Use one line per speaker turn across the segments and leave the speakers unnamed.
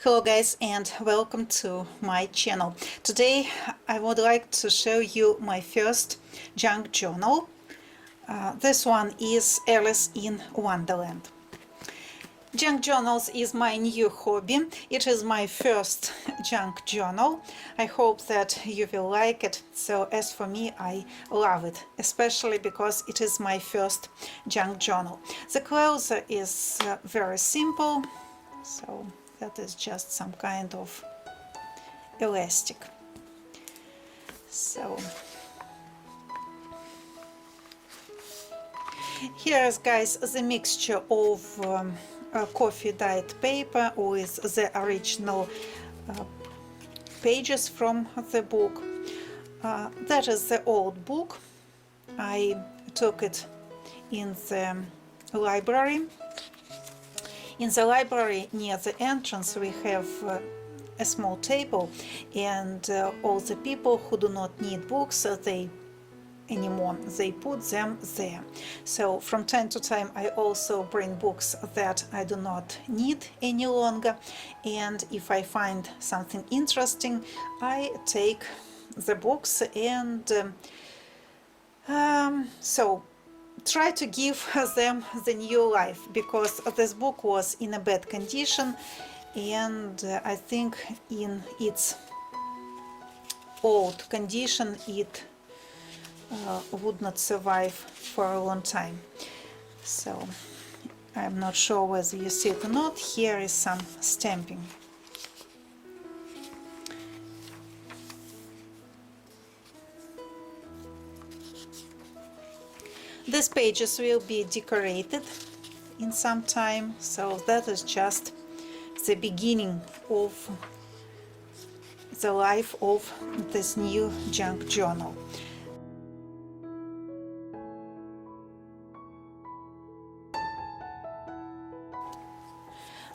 Hello guys, and welcome to my channel. Today I would like to show you my first junk journal. This one is Alice in Wonderland. Junk journals is my new hobby. It is my first junk journal. I hope that you will like it. So as for me, I love it, especially because it is my first junk journal. The closure is very simple, so that is just some kind of elastic. So here is, guys, the mixture of coffee dyed paper with the original pages from the book. That is the old book. I took it in the library. In the library near the entrance we have a small table, and all the people who do not need books anymore, they put them there. So from time to time I also bring books that I do not need any longer, and if I find something interesting I take the books and so try to give them the new life, because this book was in a bad condition, and I think in its old condition it would not survive for a long time. So I'm not sure whether you see it or not. Here is some stamping. These pages will be decorated in some time, so that is just the beginning of the life of this new junk journal.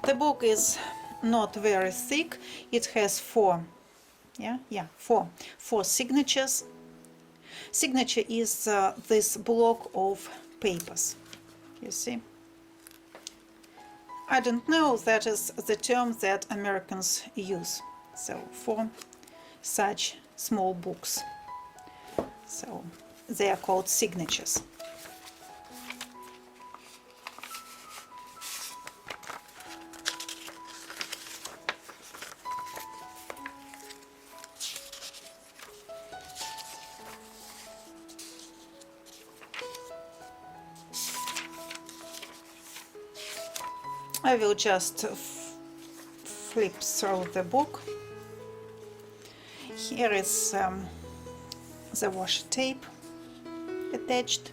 The book is not very thick. It has four signatures. Signature is this block of papers, you see. I don't know, that is the term that Americans use, so for such small books. So they are called signatures. I will just flip through the book. Here is the washi tape attached.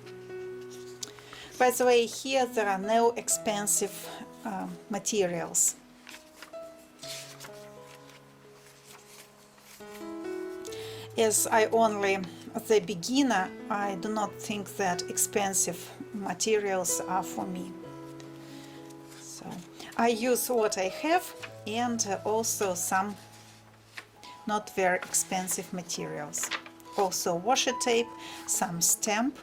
By the way, here there are no expensive materials. As I only the beginner, I do not think that expensive materials are for me. So I use what I have, and also some not very expensive materials. Also washi tape, some stamp.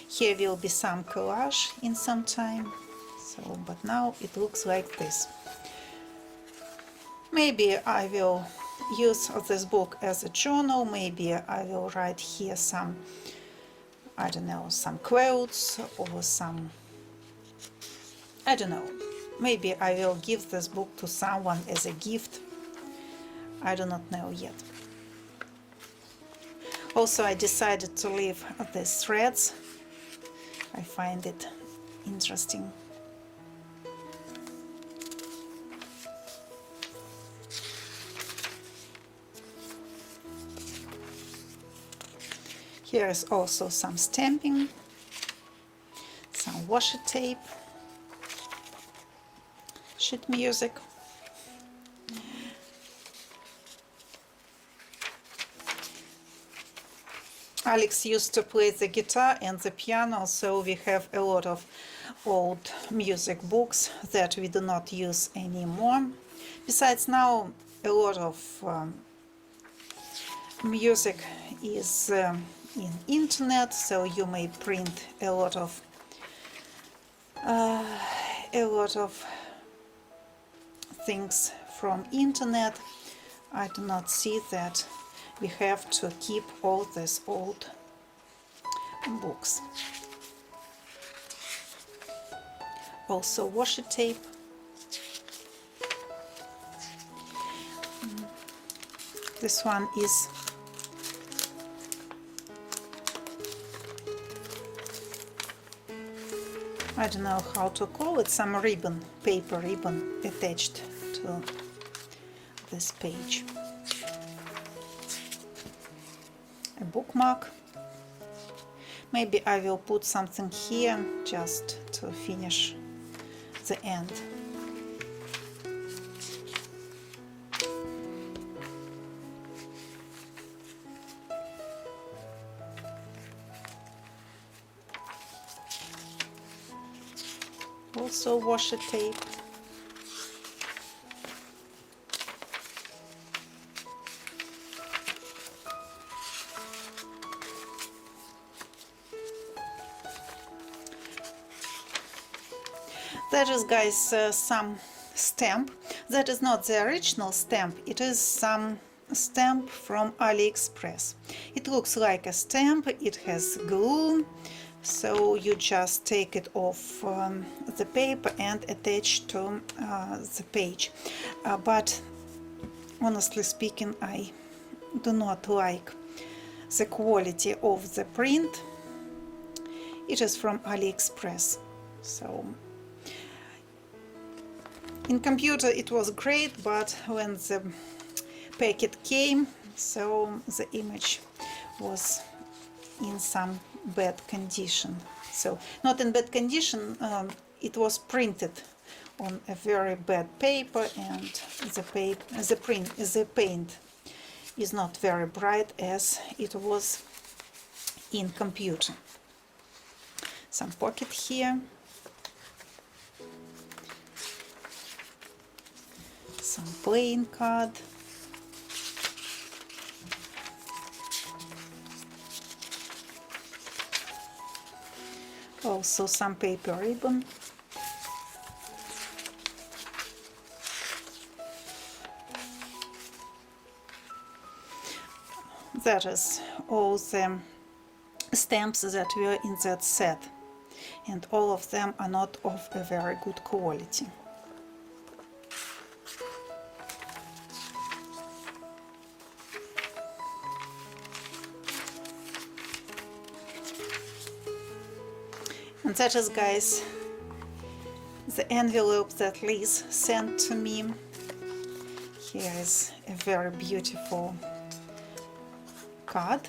Here will be some collage in some time. So, but now it looks like this. Maybe I will use this book as a journal. Maybe I will write here some, I don't know, some quotes or some, I don't know, maybe I will give this book to someone as a gift. I do not know yet. Also, I decided to leave these threads. I find it interesting. Here is also some stamping, some washi tape, sheet music. Alex used to play the guitar and the piano, so we have a lot of old music books that we do not use anymore. Besides, now a lot of music is in internet, so you may print a lot of a lot of things from internet. I do not see that we have to keep all these old books. Also washi tape. This one is I don't know how to call it, some ribbon, paper ribbon attached to this page. A bookmark. Maybe I will put something here just to finish the end. Also washi tape. That is, guys, some stamp. That is not the original stamp, it is some stamp from AliExpress. It looks like a stamp, it has glue, so you just take it off the paper and attach to the page. But honestly speaking, I do not like the quality of the print. It is from AliExpress, so in computer it was great, but when the packet came, so the image was in some bad condition. So not in bad condition, it was printed on a very bad paper, and the paint is not very bright as it was in computer. Some pocket here, some playing card, also some paper ribbon, that is all the stamps that were in that set, and all of them are not of a very good quality. And that is, guys, the envelope that Liz sent to me. Here is a very beautiful card,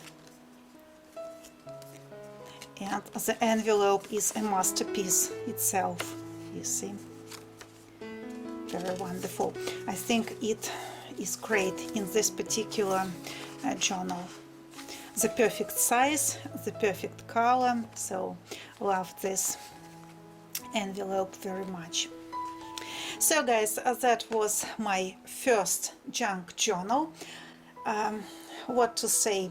and the envelope is a masterpiece itself, you see. Very wonderful. I think it is great in this particular journal. The perfect size, the perfect color, so love this envelope very much. So guys, that was my first junk journal. What to say?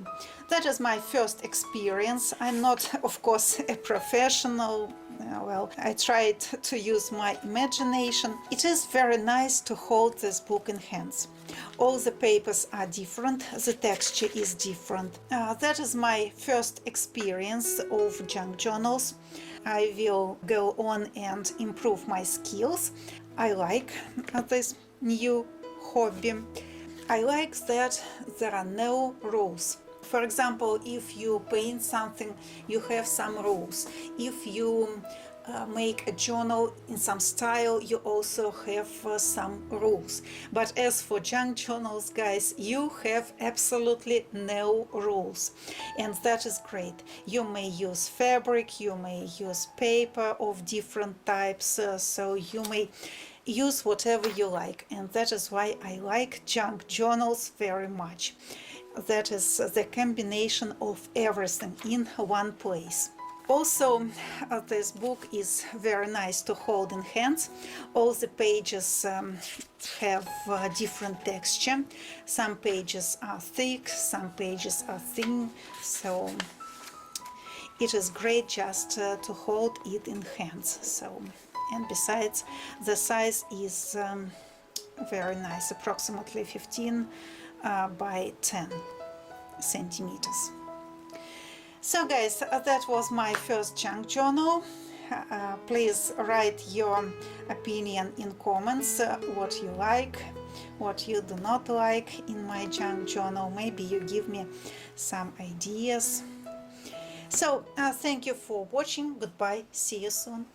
That is my first experience. I'm not, of course, a professional. Well, I tried to use my imagination. It is very nice to hold this book in hands. All the papers are different, the texture is different. That is my first experience of junk journals. I will go on and improve my skills. I like this new hobby. I like that there are no rules. For example, if you paint something, you have some rules. If you make a journal in some style, you also have some rules. But as for junk journals, guys, you have absolutely no rules, and that is great. You may use fabric, you may use paper of different types, so you may use whatever you like, and that is why I like junk journals very much. That is the combination of everything in one place. Also, this book is very nice to hold in hands. All the pages have different texture. Some pages are thick, some pages are thin, so it is great just to hold it in hands. So And besides, the size is very nice, approximately 15 by 10 centimeters. So guys, that was my first junk journal. Please write your opinion in comments, what you like, what you do not like in my junk journal. Maybe you give me some ideas. So thank you for watching. Goodbye. See you soon.